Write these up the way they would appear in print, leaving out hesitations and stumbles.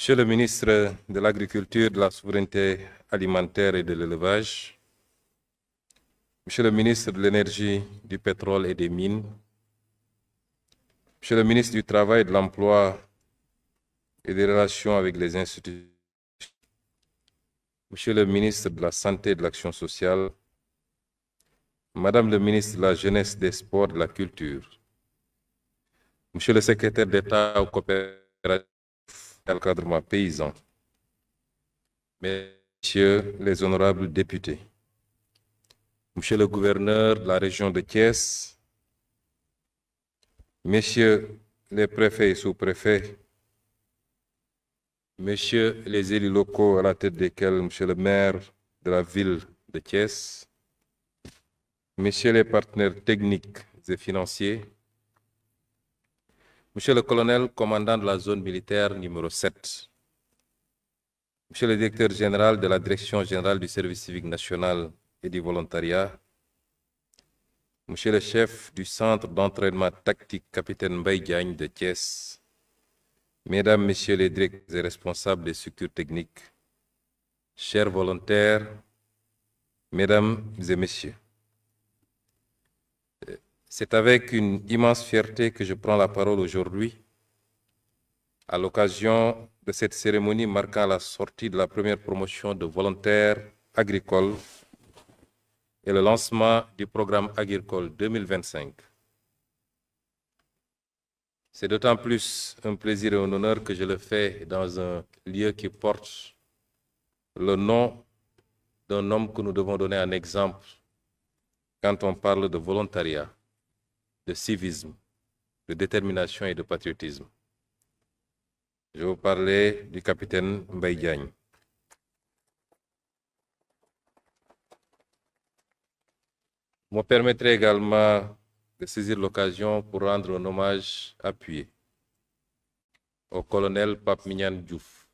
Monsieur le ministre de l'Agriculture, de la Souveraineté alimentaire et de l'Élevage, Monsieur le ministre de l'Énergie, du Pétrole et des Mines, Monsieur le ministre du Travail, de l'Emploi et des Relations avec les institutions, Monsieur le ministre de la Santé et de l'Action sociale, Madame le ministre de la Jeunesse, des Sports et de la Culture, Monsieur le secrétaire d'État aux coopératives et à l'encadrement paysan, Messieurs les honorables députés, Monsieur le gouverneur de la région de Thiès, Messieurs les préfets et sous-préfets, Messieurs les élus locaux à la tête desquels Monsieur le maire de la ville de Thiès, Messieurs les partenaires techniques et financiers, Monsieur le colonel commandant de la zone militaire numéro 7, Monsieur le directeur général de la Direction générale du service civique national et du volontariat, Monsieur le chef du centre d'entraînement tactique capitaine Mbaye Diagne de Thiès, Mesdames, Messieurs les directeurs et responsables des structures techniques, chers volontaires, Mesdames et Messieurs, c'est avec une immense fierté que je prends la parole aujourd'hui à l'occasion de cette cérémonie marquant la sortie de la première promotion de volontaires agricoles et le lancement du programme agricole 2025. C'est d'autant plus un plaisir et un honneur que je le fais dans un lieu qui porte le nom d'un homme que nous devons donner un exemple quand on parle de volontariat, de civisme, de détermination et de patriotisme. Je vais vous parler du capitaine Mbaye Diagne. Vous me permettrez également de saisir l'occasion pour rendre un hommage appuyé au colonel Pape Mignane Diouf,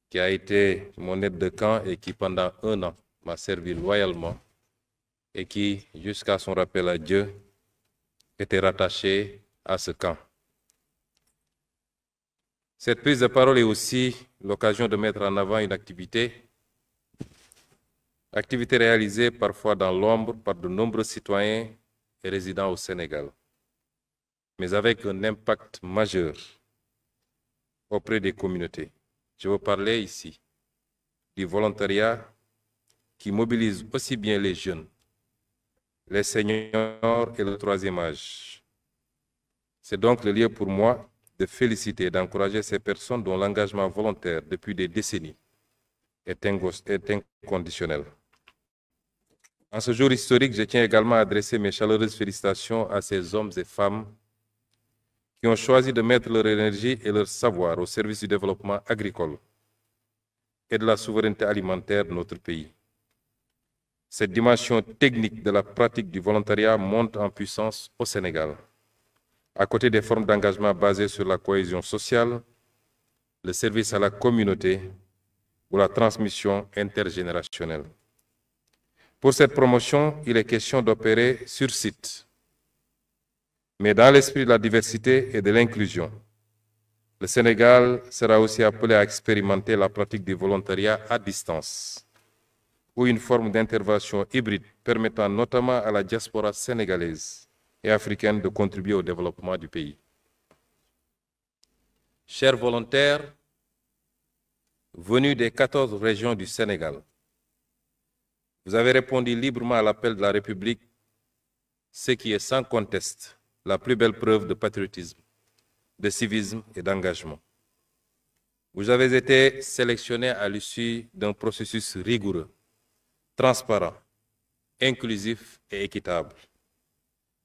qui a été mon aide de camp et qui pendant 1 an m'a servi loyalement et qui, jusqu'à son rappel à Dieu, était rattaché à ce camp. Cette prise de parole est aussi l'occasion de mettre en avant une activité réalisée parfois dans l'ombre par de nombreux citoyens et résidents au Sénégal, mais avec un impact majeur auprès des communautés. Je veux parler ici du volontariat qui mobilise aussi bien les jeunes, les seniors et le troisième âge. C'est donc le lieu pour moi de féliciter et d'encourager ces personnes dont l'engagement volontaire depuis des décennies est inconditionnel. En ce jour historique, je tiens également à adresser mes chaleureuses félicitations à ces hommes et femmes qui ont choisi de mettre leur énergie et leur savoir au service du développement agricole et de la souveraineté alimentaire de notre pays. Cette dimension technique de la pratique du volontariat monte en puissance au Sénégal. À côté des formes d'engagement basées sur la cohésion sociale, le service à la communauté ou la transmission intergénérationnelle. Pour cette promotion, il est question d'opérer sur site, mais dans l'esprit de la diversité et de l'inclusion. Le Sénégal sera aussi appelé à expérimenter la pratique du volontariat à distance, ou une forme d'intervention hybride permettant notamment à la diaspora sénégalaise et africaine de contribuer au développement du pays. Chers volontaires, venus des 14 régions du Sénégal, vous avez répondu librement à l'appel de la République, ce qui est sans conteste la plus belle preuve de patriotisme, de civisme et d'engagement. Vous avez été sélectionnés à l'issue d'un processus rigoureux, transparent, inclusif et équitable,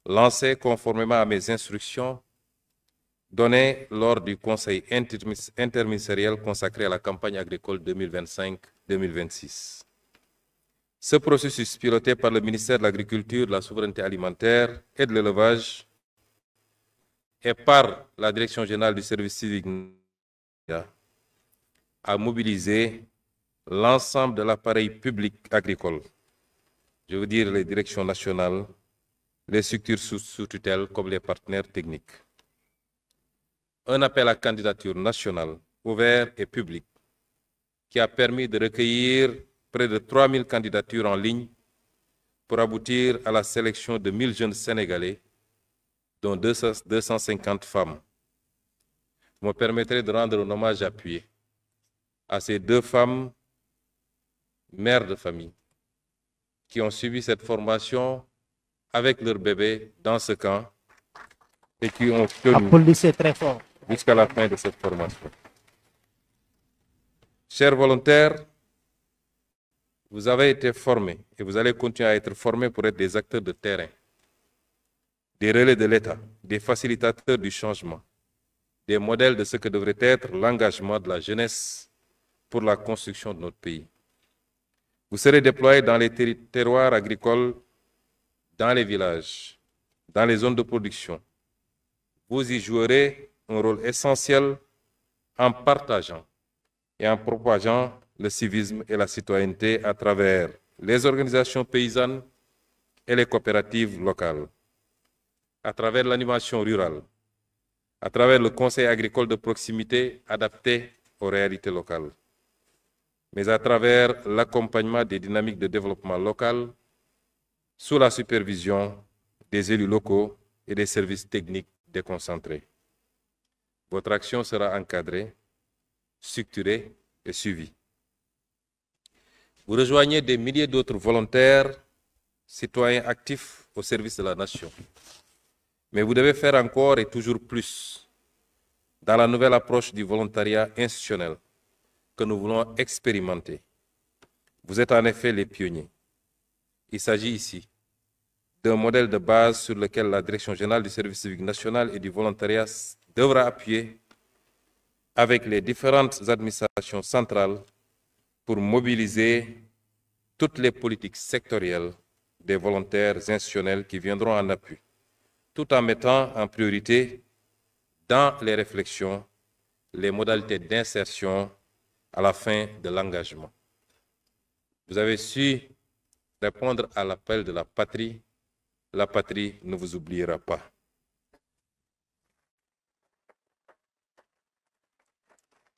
lancé conformément à mes instructions données lors du Conseil interministériel consacré à la campagne agricole 2025-2026. Ce processus, piloté par le ministère de l'Agriculture, de la Souveraineté alimentaire et de l'Élevage et par la Direction générale du service civique, a mobilisé l'ensemble de l'appareil public agricole, je veux dire les directions nationales, les structures sous tutelle comme les partenaires techniques. Un appel à candidature nationale ouvert et public qui a permis de recueillir près de 3000 candidatures en ligne pour aboutir à la sélection de 1000 jeunes Sénégalais, dont 250 femmes. Vous me permettrez de rendre un hommage appuyé à ces 2 femmes, mères de famille, qui ont suivi cette formation avec leur bébé dans ce camp et qui ont tenu jusqu'à la fin de cette formation. Chers volontaires, vous avez été formés et vous allez continuer à être formés pour être des acteurs de terrain, des relais de l'État, des facilitateurs du changement, des modèles de ce que devrait être l'engagement de la jeunesse pour la construction de notre pays. Vous serez déployés dans les terroirs agricoles, dans les villages, dans les zones de production. Vous y jouerez un rôle essentiel en partageant et en propageant le civisme et la citoyenneté à travers les organisations paysannes et les coopératives locales, à travers l'animation rurale, à travers le conseil agricole de proximité adapté aux réalités locales, mais à travers l'accompagnement des dynamiques de développement local sous la supervision des élus locaux et des services techniques déconcentrés. Votre action sera encadrée, structurée et suivie. Vous rejoignez des milliers d'autres volontaires, citoyens actifs au service de la nation. Mais vous devez faire encore et toujours plus dans la nouvelle approche du volontariat institutionnel que nous voulons expérimenter. Vous êtes en effet les pionniers. Il s'agit ici d'un modèle de base sur lequel la Direction générale du service civique national et du volontariat devra appuyer avec les différentes administrations centrales pour mobiliser toutes les politiques sectorielles des volontaires institutionnels qui viendront en appui, tout en mettant en priorité dans les réflexions les modalités d'insertion à la fin de l'engagement. Vous avez su répondre à l'appel de la patrie ne vous oubliera pas.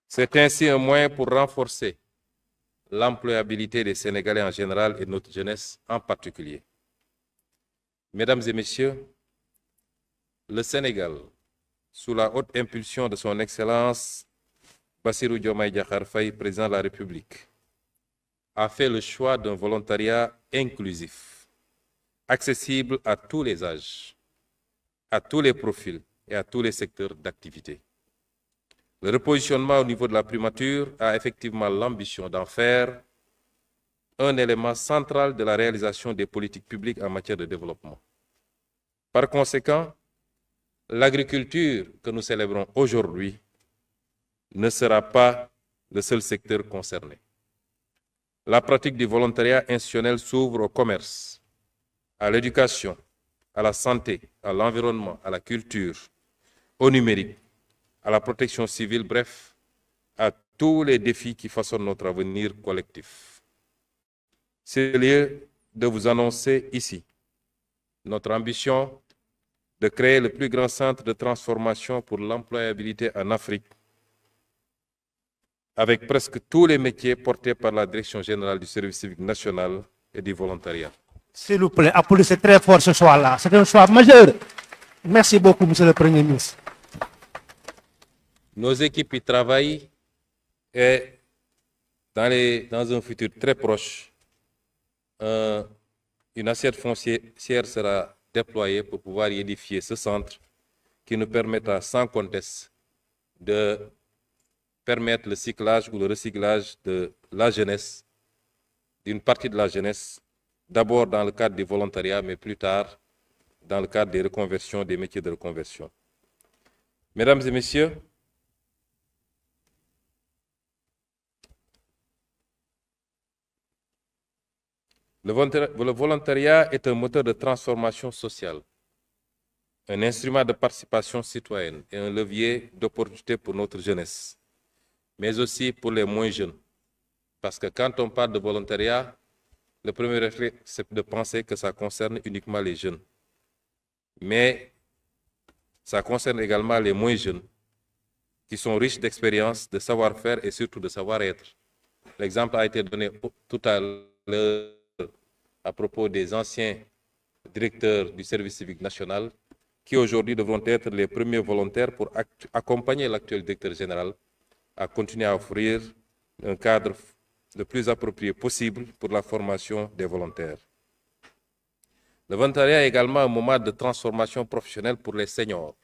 C'est ainsi un moyen pour renforcer l'employabilité des Sénégalais en général et de notre jeunesse en particulier. Mesdames et messieurs, le Sénégal, sous la haute impulsion de son Excellence Bassirou Diomaye Diakhar Faye, président de la République, a fait le choix d'un volontariat inclusif, accessible à tous les âges, à tous les profils et à tous les secteurs d'activité. Le repositionnement au niveau de la primature a effectivement l'ambition d'en faire un élément central de la réalisation des politiques publiques en matière de développement. Par conséquent, l'agriculture que nous célébrons aujourd'hui ne sera pas le seul secteur concerné. La pratique du volontariat institutionnel s'ouvre au commerce, à l'éducation, à la santé, à l'environnement, à la culture, au numérique, à la protection civile, bref, à tous les défis qui façonnent notre avenir collectif. C'est le lieu de vous annoncer ici notre ambition de créer le plus grand centre de transformation pour l'employabilité en Afrique, avec presque tous les métiers portés par la Direction générale du service civique national et du volontariat. S'il vous plaît, applaudissez très fort ce choix-là. C'est un choix majeur. Merci beaucoup, Monsieur le Premier ministre. Nos équipes y travaillent et dans un futur très proche, une assiette foncière sera déployée pour pouvoir y édifier ce centre qui nous permettra sans conteste de permettre le cyclage ou le recyclage de la jeunesse, d'une partie de la jeunesse, d'abord dans le cadre du volontariat, mais plus tard dans le cadre des reconversions, des métiers de reconversion. Mesdames et messieurs, le volontariat est un moteur de transformation sociale, un instrument de participation citoyenne et un levier d'opportunité pour notre jeunesse, mais aussi pour les moins jeunes. Parce que quand on parle de volontariat, le premier réflexe, c'est de penser que ça concerne uniquement les jeunes. Mais ça concerne également les moins jeunes, qui sont riches d'expérience, de savoir-faire et surtout de savoir-être. L'exemple a été donné tout à l'heure à propos des anciens directeurs du service civique national qui aujourd'hui devront être les premiers volontaires pour accompagner l'actuel directeur général à continuer à offrir un cadre le plus approprié possible pour la formation des volontaires. Le volontariat est également un moment de transformation professionnelle pour les seniors,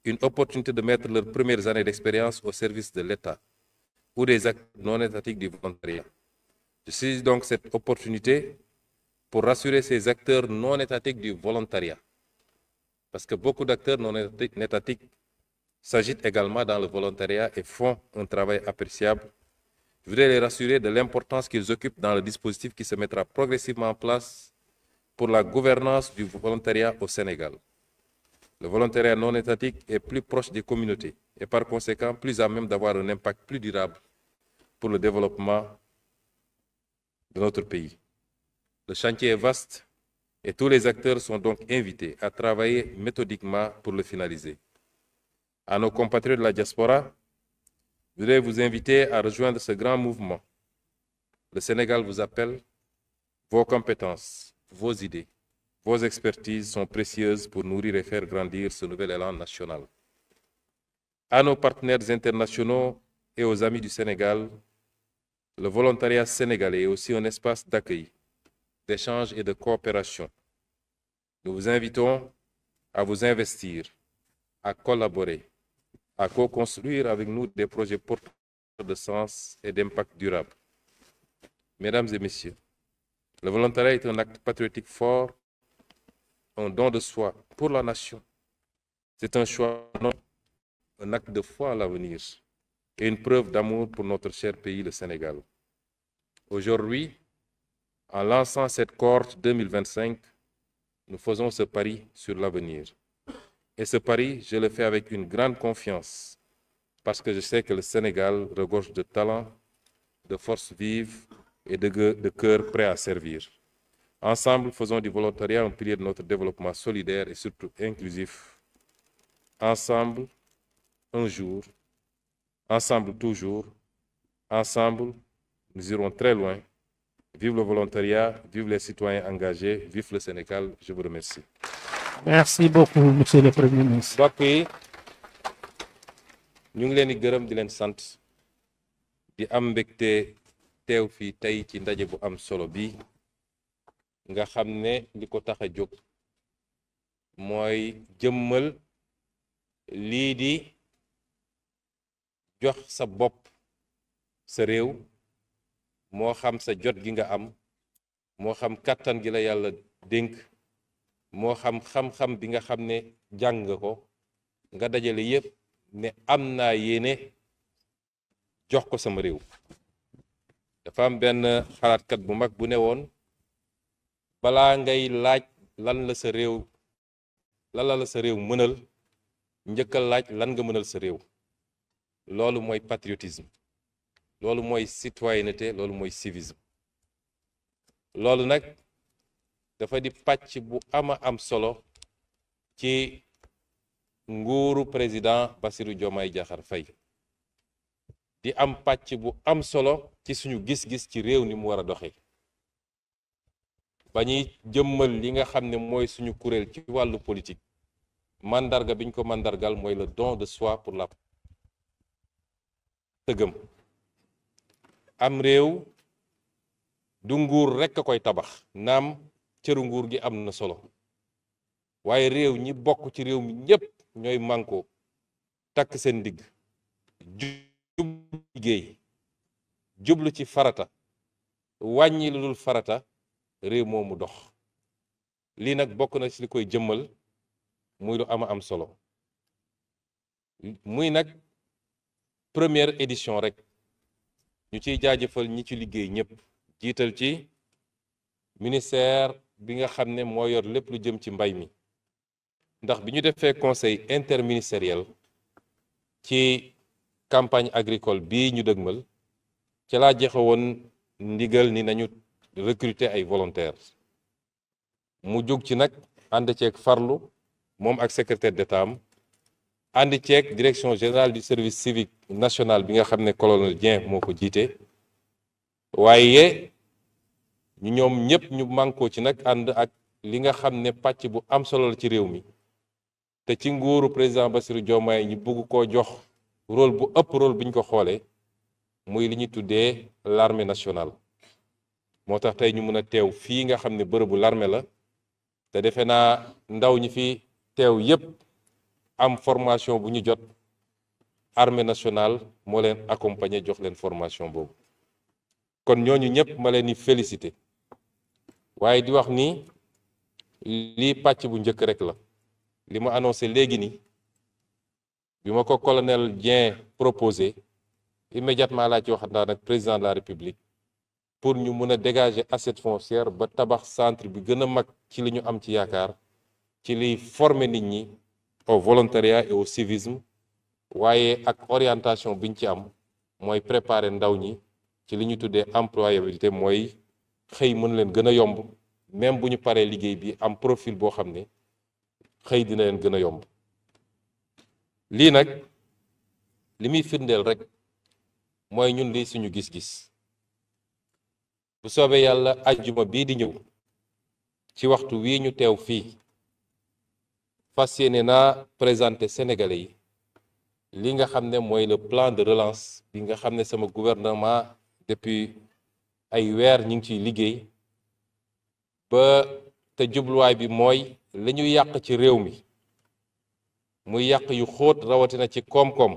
une opportunité de mettre leurs premières années d'expérience au service de l'État ou des actes non étatiques du volontariat. Je saisis donc cette opportunité pour rassurer ces acteurs non étatiques du volontariat, parce que beaucoup d'acteurs non étatiques s'agitent également dans le volontariat et font un travail appréciable. Je voudrais les rassurer de l'importance qu'ils occupent dans le dispositif qui se mettra progressivement en place pour la gouvernance du volontariat au Sénégal. Le volontariat non étatique est plus proche des communautés et par conséquent plus à même d'avoir un impact plus durable pour le développement de notre pays. Le chantier est vaste et tous les acteurs sont donc invités à travailler méthodiquement pour le finaliser. À nos compatriotes de la diaspora, je voudrais vous inviter à rejoindre ce grand mouvement. Le Sénégal vous appelle. Vos compétences, vos idées, vos expertises sont précieuses pour nourrir et faire grandir ce nouvel élan national. À nos partenaires internationaux et aux amis du Sénégal, le volontariat sénégalais est aussi un espace d'accueil, d'échange et de coopération. Nous vous invitons à vous investir, à collaborer, à co-construire avec nous des projets porteurs de sens et d'impact durable. Mesdames et messieurs, le volontariat est un acte patriotique fort, un don de soi pour la nation. C'est un choix, un acte de foi à l'avenir et une preuve d'amour pour notre cher pays, le Sénégal. Aujourd'hui, en lançant cette cohorte 2025, nous faisons ce pari sur l'avenir. Et ce pari, je le fais avec une grande confiance, parce que je sais que le Sénégal regorge de talent, de forces vives et de cœurs prêts à servir. Ensemble, faisons du volontariat un pilier de notre développement solidaire et surtout inclusif. Ensemble, un jour, ensemble toujours, ensemble, nous irons très loin. Vive le volontariat, vive les citoyens engagés, vive le Sénégal. Je vous remercie. Merci beaucoup, monsieur le Premier ministre. mbokk yi ñu ngi leen di gërëm di leen sant di am mbégte teew fii tey ci ndaje bu am solo bi nga xam ne li ko tax a jóg mooy jëmmal lii di jox sa bopp sa réew moo xam sa jot gi nga am moo xam kàttan gi la yàlla dénk moo xam xam-xam bi nga xam ne jàng nga ko nga dajale yépp ne am naa yéene jox ko sama réew. dafa am benn xalaatkat bu mag bu ne woon balaa ngay laaj lan la sa réew mënal njëkkal laaj lan nga mënal sa réew. loolu mooy patriotisme, loolu mooy citoyenneté, loolu mooy civisme. loolu nag dafa di pàcc bu am solo ci nguuru président Bassirou Diomaye Diakhar Faye, di am pàcc bu am solo ci suñu gis-gis ci réew ni mu war a doxee ba ñuy jëmmal li nga xam ne mooy suñu kuréel ci wàllu politique. mandarga biñ ko mandargal mooy le don de soi pour la tëggam. am réew du nguur rekk a koy tabax, naam cëru nguur gi am na solo, waaye réew ñi bokk ci réew mi ñépp ñooy mànkoo takk seen ndigg jublu liggéey, jublu ci farata, wàññi lu dul farata, réew moomu dox. lii nag bokk na ci li koy jëmmal muy lu am solo. muy nag première édition rek ñu ciy jaajëfal ñi ci liggéey ñépp, jiital ci ministère bi nga xam ne moo yor lépp lu jëm ci mbay mi. ndax bi ñu defee conseil interministériel ci campagne agricole bii ñu dëgmal ci laa joxe woon ndigal ni nañu recruter ay volontaires. mu jóg ci nag ànd ceeg farlu moom ak secrétaire d'État am ànd ceeg direction générale du service civique national bi nga xam ne colonel Dieng moo ko jiite waaye ñoom ñëpp ñu mànkoo ci nag ànd ak li nga xam ne pàcc bu am solo la ci réew mi te ci nguuru président Bassirou Diomaye ñu bëgg koo jox rôle bu ëpp rôle bi ñu ko xoolee muy li ñuy tuddee l'armée nationale moo tax tey ñu mën a teew fii nga xam ne bërëbu l'armée la te defe naa ndaw ñi fi teew yépp am formation bu ñu jot armée nationale moo leen accompagner jox leen formation boobu kon ñooñu ñëpp ma leen di féliciter waaye di wax ni lii pàcc bu njëkk rek la li ma annoncé léegi ni bi ma ko colonel Dieng proposé immédiatement laa ci waxtaan ak président de la République pour ñu mën a dégager assiette foncière ba tabax centre bi gën a mag ci li ñu am ci yaakaar ci liy former nit ñi au volontariat et au civisme waaye ak orientation biñ ci am mooy préparer ndaw ñi ci li ñu tuddee employabilité mooy xëy mën leen gën a yomb même bu ñu paree liggéey bi am profil boo xam ne xëy dina leen gën a yomb lii nag li muy firndeel rek mooy ñun lii suñu gis-gis bu soobee yàlla ajjuma bii di ñëw ci waxtu wii ñu teew fii fas yéene naa présenter Sénégalais yi li nga xam ne mooy le plan de relance bi nga xam ne sama gouvernement depuis ay weer ñu ngi ciy liggéey ba te jubluwaay bi mooy li ñu yàq ci réew mi muy yàq yu xóot rawatina ci koom-koom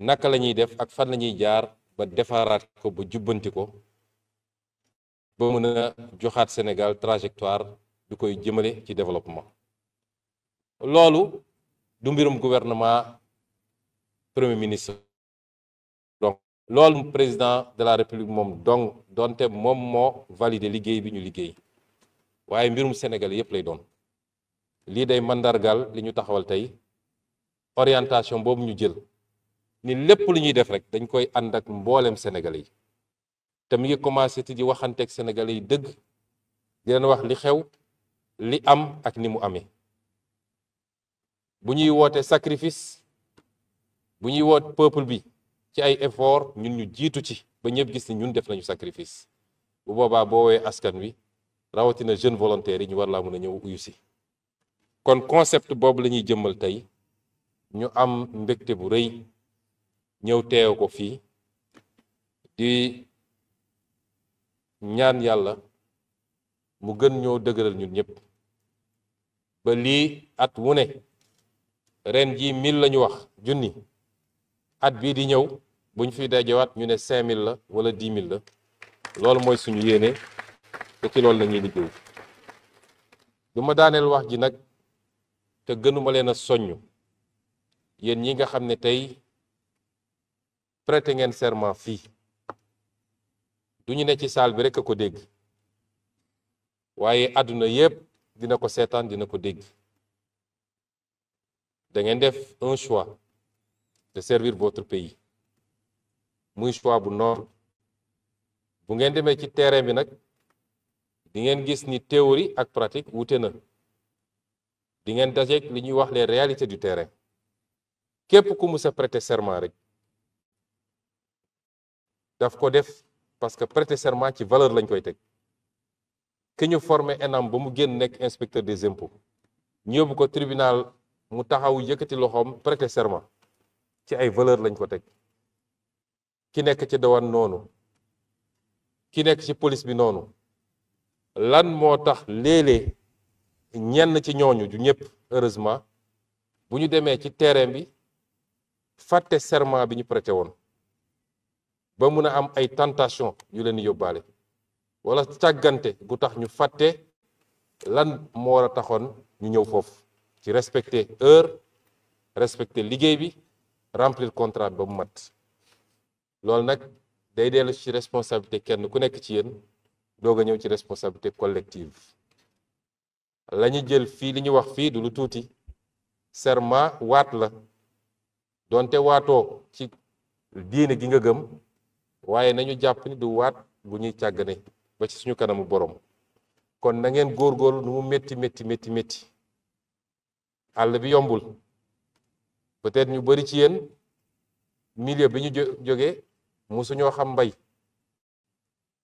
naka la ñuy def ak fan la ñuy jaar ba defaraat ko ba jubbanti ko ba mën a joxaat Sénégal trajectoire bi koy jëmale ci développement loolu du mbirum gouvernement premier ministre donc loolu président de la république moom donc donte moom moo validé liggéey bi ñu liggéey waaye mbirum Sénégal yépp lay doon lii day mandargal li ñu taxawal tey orientation boobu ñu jël ni lépp lu ñuy def rek dañ koy ànd ak mboolem Sénégalais yi te mi ngi commencé ti di waxanteeg Sénégalais yi dëgg di leen wax li xew li am ak ni mu amee bu ñuy woote sacrifice bu ñuy woot peuple bi ci ay effort ñun ñu jiitu ci ba ñëpp gis ni ñun def nañu sacrifice bu boobaa boo woowee askan wi rawatina jeune volontaire yi ñu war laa mën a ñëw uyu si kon concept boobu la ñuy jëmmal tey ñu am mbégte bu rëy ñëw teew ko fii di ñaan yàlla mu gën ñoo dëgëral ñun ñëpp ba lii at wu ne ren jii 1000 la ñu wax junni at bii di ñëw buñ fi dajewaat ñu ne 5000 la wala 10 000 la loolu mooy suñu yéene te ci loolu la ñuy liggéey du ma daaneel wax ji nag te gënuma leen a soññ yéen ñi nga xam ne tey prêter ngeen serment fii du ñu ne ci salle bi rek a ko dégg waaye àdduna yépp dina ko seetaan dina ko dégg da ngeen def un choix de servir votre pays muy choix bu noble bu ngeen demee ci terrain bi nag di ngeen gis ni théorie ak pratique wuute na di ngeen dajeek li ñuy wax les réalités du terrain képp ku mus a prêter serment rek daf ko def parce que prêter serment ci valeur lañ koy teg ki ñu formé ENAM ba mu génn nekk inspecteur des impôts ñu yóbbu ko tribunal mu taxaw yëkkati loxoom prêter serment ci ay valeur lañ ko teg ki nekk ci douane noonu ki nekk ci police bi noonu lan moo tax léeg-léeg ñenn ci ñooñu du ñëpp heureusement bu ñu demee ci terrain bi fàtte serment bi ñu prêté woon ba mun a am ay tentation yu leen di yóbbaale wala càggante gu tax ñu fàtte lan moo war a taxoon ñu ñëw foofu ci respecter heure respecter liggéey bi remplir contrat ba mu mat loolu nag day dellu ci responsabilité kenn ku nekk ci yéen doog a ñëw ci responsabilité collective la ñu jël fii li ñu wax fii du lu tuuti serment waat la donte waatoo ci diine gi nga gëm waaye nañu jàpp ni du waat bu ñuy càggane ba ci suñu kanamu borom kon na ngeen góorgóorlu nu mu métti àll bi yombul peut-être ñu bari ci yéen milieu bi ñu jógee musu ñoo xam mbay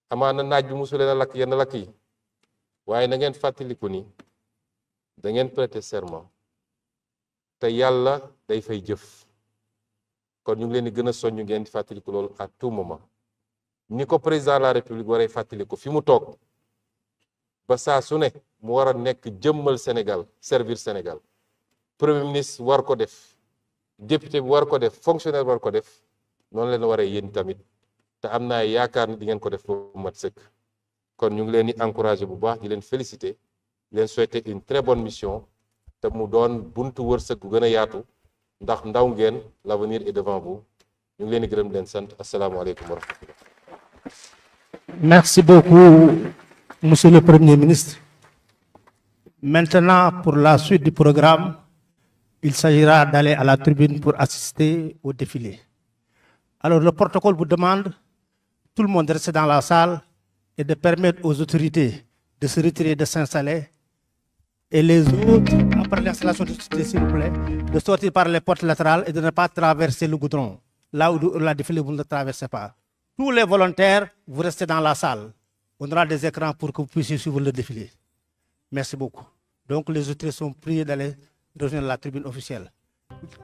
amaana naaj bi musu leen a lakk yenn lakk yi waaye na ngeen fàttaliku ni da ngeen prêter serment te yàlla day fay jëf kon ñu ngi leen di gën a soññu ngeen di fàttaliku loolu à tout moment ni ko président de la république waree fàttaliku fi mu toog ba saa su ne mu war a nekk jëmmal Sénégal servir Sénégal premier ministre war ko def député bi war ko def fonctionnaire war ko def noonu leen waree yéen tamit te am naa yaakaar ni di ngeen ko def ba mat sëkk kon ñu ngi leen di encourager bu baax di leen féliciter di leen souhaiter une très bonne mission te mu doon buntu wërsëg gu gën a yaatu ndax ndaw ngeen l'avenir est devant vous ñu ngi leen di gërëm di leen sant asalaamaaleykum wa rahmatullah. Merci beaucoup, Monsieur le Premier ministre. Maintenant, pour la suite du programme, il s'agira d'aller à la tribune pour assister au défilé. Alors, le protocole vous demande, tout le monde de rester dans la salle et de permettre aux autorités de se retirer, de s'installer. Et les autres, après l'installation du s'il vous plaît, de sortir par les portes latérales et de ne pas traverser le goudron. Là où la défilé, vous ne le traversez pas. Tous les volontaires, vous restez dans la salle. On aura des écrans pour que vous puissiez suivre le défilé. Merci beaucoup. Donc, les autorités sont priés d'aller rejoindre la tribune officielle.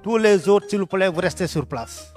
Tous les autres, s'il vous plaît, vous restez sur place.